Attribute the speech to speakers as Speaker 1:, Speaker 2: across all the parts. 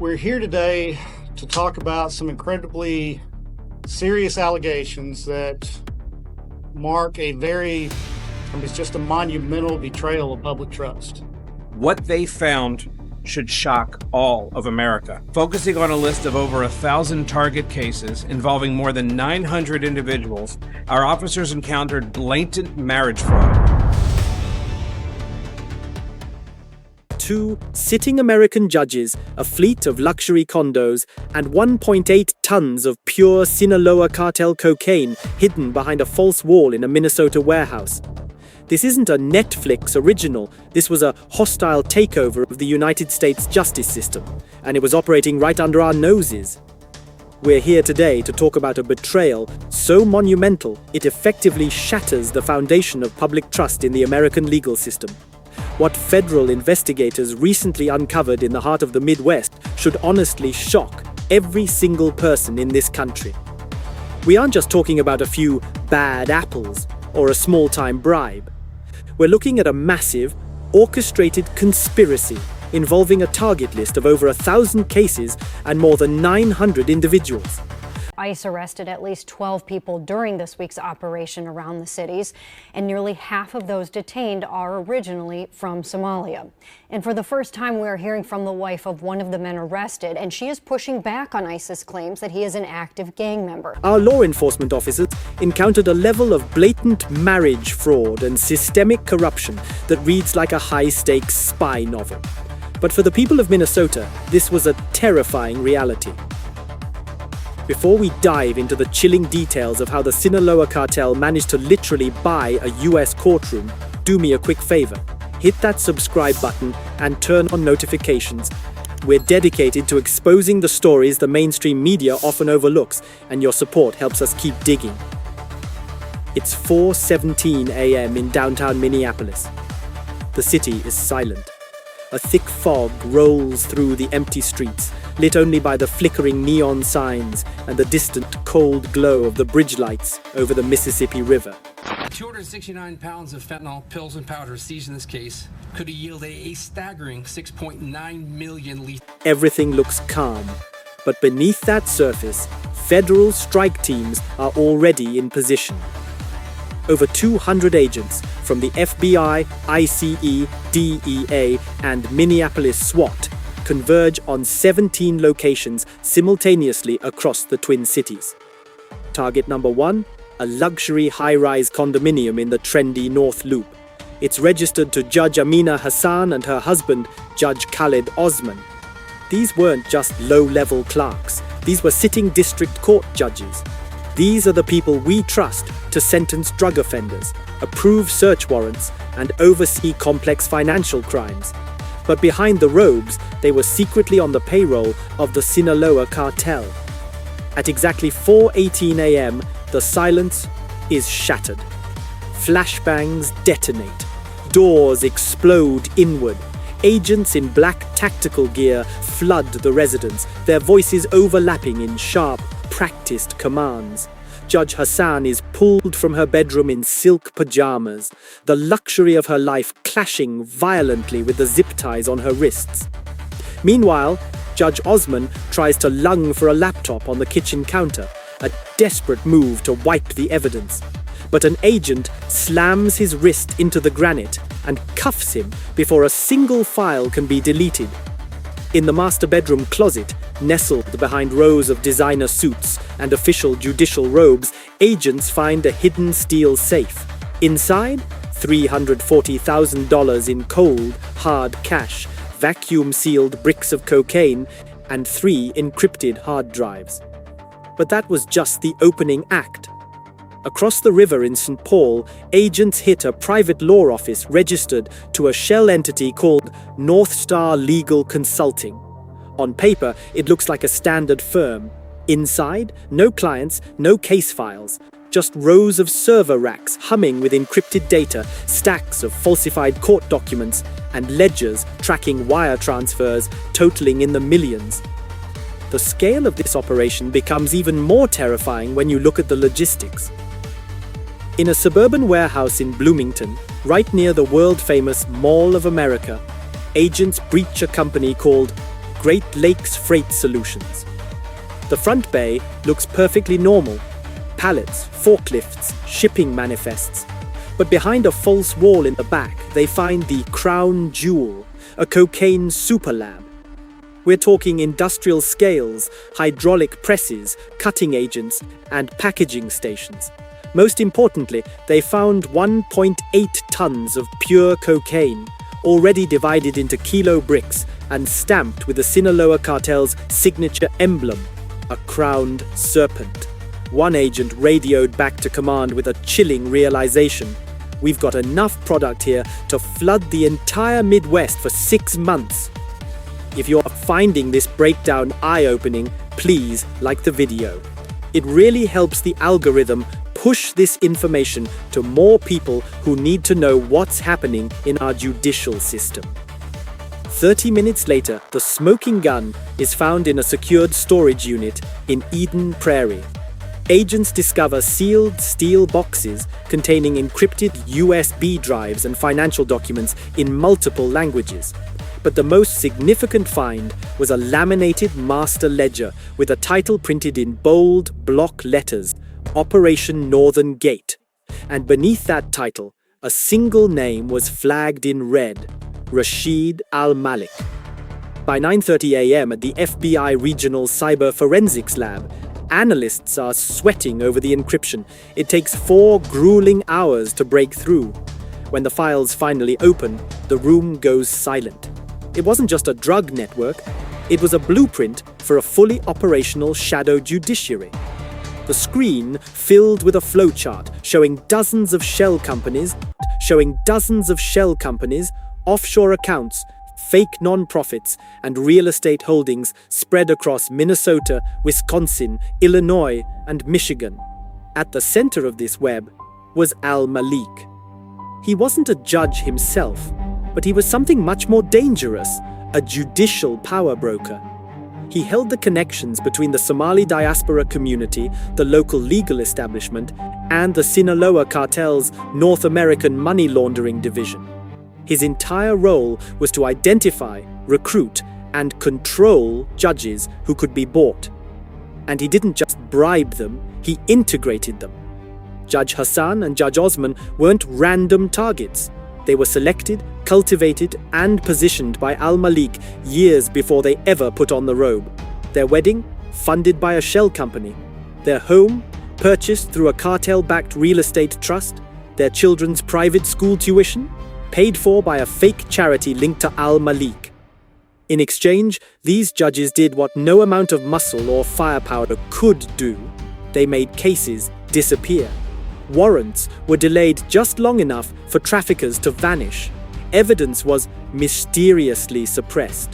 Speaker 1: We're here today to talk about some incredibly serious allegations that mark it's just a monumental betrayal of public trust.
Speaker 2: What they found should shock all of America. Focusing on a list of over 1,000 target cases involving more than 900 individuals, our officers encountered blatant marriage fraud.
Speaker 3: 2 sitting American judges, a fleet of luxury condos, and 1.8 tons of pure Sinaloa Cartel cocaine hidden behind a false wall in a Minnesota warehouse. This isn't a Netflix original. This was a hostile takeover of the United States justice system, and it was operating right under our noses. We're here today to talk about a betrayal so monumental it effectively shatters the foundation of public trust in the American legal system. What federal investigators recently uncovered in the heart of the Midwest should honestly shock every single person in this country. We aren't just talking about a few bad apples or a small-time bribe. We're looking at a massive, orchestrated conspiracy involving a target list of over 1,000 cases and more than 900 individuals.
Speaker 4: ICE arrested at least 12 people during this week's operation around the cities, and nearly half of those detained are originally from Somalia. And for the first time, we're hearing from the wife of one of the men arrested, and she is pushing back on ICE's claims that he is an active gang member.
Speaker 3: Our law enforcement officers encountered a level of blatant marriage fraud and systemic corruption that reads like a high-stakes spy novel. But for the people of Minnesota, this was a terrifying reality. Before we dive into the chilling details of how the Sinaloa Cartel managed to literally buy a US courtroom, do me a quick favor. Hit that subscribe button and turn on notifications. We're dedicated to exposing the stories the mainstream media often overlooks, and your support helps us keep digging. It's 4:17 a.m. in downtown Minneapolis. The city is silent. A thick fog rolls through the empty streets, lit only by the flickering neon signs and the distant, cold glow of the bridge lights over the Mississippi River.
Speaker 5: 269 pounds of fentanyl pills and powder seized in this case could have yielded a staggering 6.9 million liters.
Speaker 3: Everything looks calm, but beneath that surface, federal strike teams are already in position. Over 200 agents from the FBI, ICE, DEA, and Minneapolis SWAT converge on 17 locations simultaneously across the Twin Cities. Target number 1, a luxury high-rise condominium in the trendy North Loop. It's registered to Judge Amina Hassan and her husband, Judge Khaled Osman. These weren't just low-level clerks. These were sitting district court judges. These are the people we trust to sentence drug offenders, approve search warrants, and oversee complex financial crimes. But behind the robes, they were secretly on the payroll of the Sinaloa Cartel. At exactly 4:18 a.m., the silence is shattered. Flashbangs detonate. Doors explode inward. Agents in black tactical gear flood the residence, their voices overlapping in sharp, practiced commands. Judge Hassan is pulled from her bedroom in silk pajamas, the luxury of her life clashing violently with the zip ties on her wrists. Meanwhile, Judge Osman tries to lung for a laptop on the kitchen counter, a desperate move to wipe the evidence. But an agent slams his wrist into the granite and cuffs him before a single file can be deleted. In the master bedroom closet, nestled behind rows of designer suits and official judicial robes, agents find a hidden steel safe. Inside, $340,000 in cold, hard cash, vacuum-sealed bricks of cocaine, and 3 encrypted hard drives. But that was just the opening act. Across the river in St. Paul, agents hit a private law office registered to a shell entity called North Star Legal Consulting. On paper, it looks like a standard firm. Inside, no clients, no case files, just rows of server racks humming with encrypted data, stacks of falsified court documents, and ledgers tracking wire transfers totaling in the millions. The scale of this operation becomes even more terrifying when you look at the logistics. In a suburban warehouse in Bloomington, right near the world-famous Mall of America, agents breach a company called Great Lakes Freight Solutions. The front bay looks perfectly normal. Pallets, forklifts, shipping manifests. But behind a false wall in the back, they find the crown jewel, a cocaine super lab. We're talking industrial scales, hydraulic presses, cutting agents, and packaging stations. Most importantly, they found 1.8 tons of pure cocaine, already divided into kilo bricks and stamped with the Sinaloa Cartel's signature emblem, a crowned serpent. One agent radioed back to command with a chilling realization. We've got enough product here to flood the entire Midwest for 6 months. If you're finding this breakdown eye-opening, please like the video. It really helps the algorithm push this information to more people who need to know what's happening in our judicial system. 30 minutes later, the smoking gun is found in a secured storage unit in Eden Prairie. Agents discover sealed steel boxes containing encrypted USB drives and financial documents in multiple languages. But the most significant find was a laminated master ledger with a title printed in bold block letters, Operation Northern Gate. And beneath that title, a single name was flagged in red, Rashid Al-Malik. By 9:30 a.m. at the FBI Regional Cyber Forensics Lab, analysts are sweating over the encryption. It takes 4 grueling hours to break through. When the files finally open, the room goes silent. It wasn't just a drug network, it was a blueprint for a fully operational shadow judiciary. The screen filled with a flowchart showing dozens of shell companies, offshore accounts, fake non-profits, and real estate holdings spread across Minnesota, Wisconsin, Illinois, and Michigan. At the center of this web was Al-Malik. He wasn't a judge himself, but he was something much more dangerous, a judicial power broker. He held the connections between the Somali diaspora community, the local legal establishment, and the Sinaloa Cartel's North American money laundering division. His entire role was to identify, recruit, and control judges who could be bought. And he didn't just bribe them, he integrated them. Judge Hassan and Judge Osman weren't random targets. They were selected, cultivated, and positioned by Al-Malik years before they ever put on the robe. Their wedding, funded by a shell company. Their home, purchased through a cartel-backed real estate trust. Their children's private school tuition, paid for by a fake charity linked to Al-Malik. In exchange, these judges did what no amount of muscle or firepower could do. They made cases disappear. Warrants were delayed just long enough for traffickers to vanish. Evidence was mysteriously suppressed.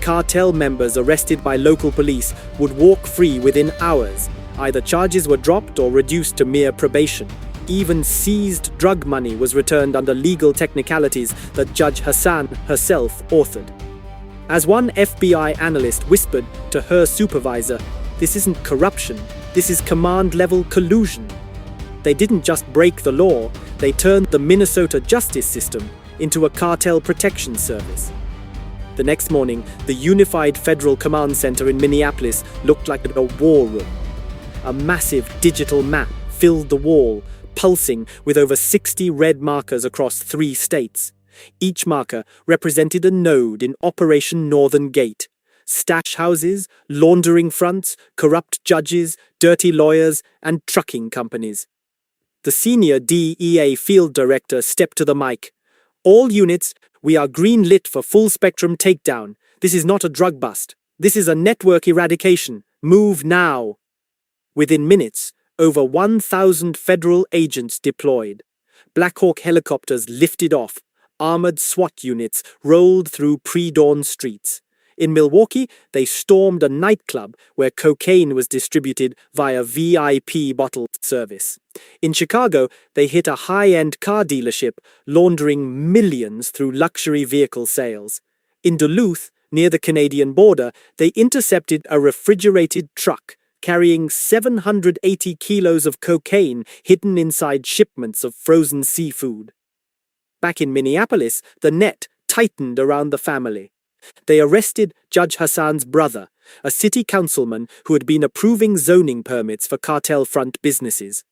Speaker 3: Cartel members arrested by local police would walk free within hours. Either charges were dropped or reduced to mere probation. Even seized drug money was returned under legal technicalities that Judge Hassan herself authored. As one FBI analyst whispered to her supervisor, "This isn't corruption, this is command-level collusion." They didn't just break the law, they turned the Minnesota justice system into a cartel protection service. The next morning, the Unified Federal Command Center in Minneapolis looked like a war room. A massive digital map filled the wall, pulsing with over 60 red markers across 3 states. Each marker represented a node in Operation Northern Gate. Stash houses, laundering fronts, corrupt judges, dirty lawyers, and trucking companies. The senior DEA field director stepped to the mic. "All units, we are green-lit for full-spectrum takedown. This is not a drug bust. This is a network eradication. Move now." Within minutes, over 1,000 federal agents deployed. Black Hawk helicopters lifted off. Armored SWAT units rolled through pre-dawn streets. In Milwaukee, they stormed a nightclub where cocaine was distributed via VIP bottle service. In Chicago, they hit a high-end car dealership, laundering millions through luxury vehicle sales. In Duluth, near the Canadian border, they intercepted a refrigerated truck carrying 780 kilos of cocaine hidden inside shipments of frozen seafood. Back in Minneapolis, the net tightened around the family. They arrested Judge Hassan's brother, a city councilman who had been approving zoning permits for cartel-front businesses.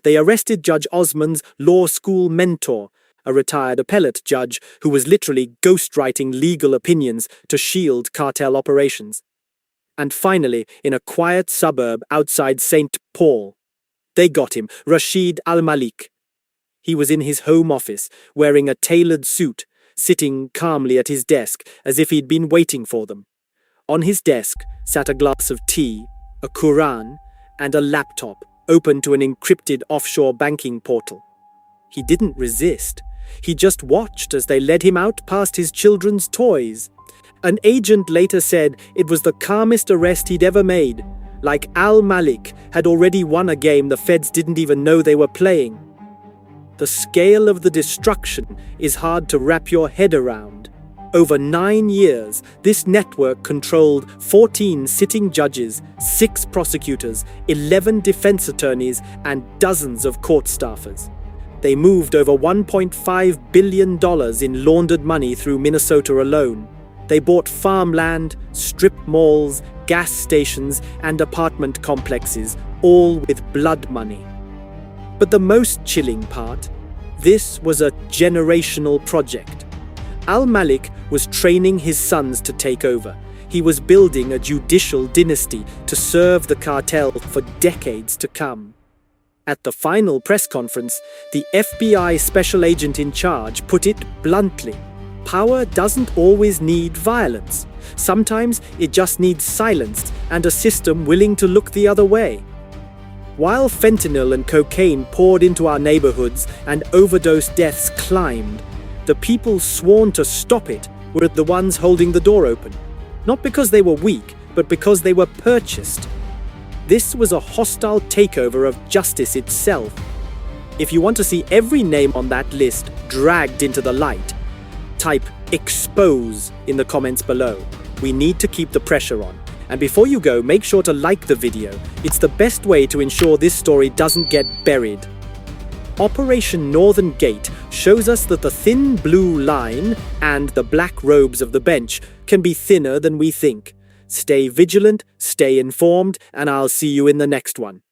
Speaker 3: They arrested Judge Osman's law school mentor, a retired appellate judge who was literally ghostwriting legal opinions to shield cartel operations. And finally, in a quiet suburb outside St. Paul, they got him, Rashid Al-Malik. He was in his home office, wearing a tailored suit, sitting calmly at his desk as if he'd been waiting for them. On his desk sat a glass of tea, a Quran, and a laptop open to an encrypted offshore banking portal. He didn't resist. He just watched as they led him out past his children's toys. An agent later said it was the calmest arrest he'd ever made, like Al-Malik had already won a game the feds didn't even know they were playing. The scale of the destruction is hard to wrap your head around. Over 9 years, this network controlled 14 sitting judges, 6 prosecutors, 11 defense attorneys, and dozens of court staffers. They moved over $1.5 billion in laundered money through Minnesota alone. They bought farmland, strip malls, gas stations, and apartment complexes, all with blood money. But the most chilling part, this was a generational project. Al-Malik was training his sons to take over. He was building a judicial dynasty to serve the cartel for decades to come. At the final press conference, the FBI special agent in charge put it bluntly: power doesn't always need violence. Sometimes it just needs silence and a system willing to look the other way. While fentanyl and cocaine poured into our neighborhoods and overdose deaths climbed, the people sworn to stop it were the ones holding the door open. Not because they were weak, but because they were purchased. This was a hostile takeover of justice itself. If you want to see every name on that list dragged into the light, type "expose" in the comments below. We need to keep the pressure on. And before you go, make sure to like the video. It's the best way to ensure this story doesn't get buried. Operation Northern Gate shows us that the thin blue line and the black robes of the bench can be thinner than we think. Stay vigilant, stay informed, and I'll see you in the next one.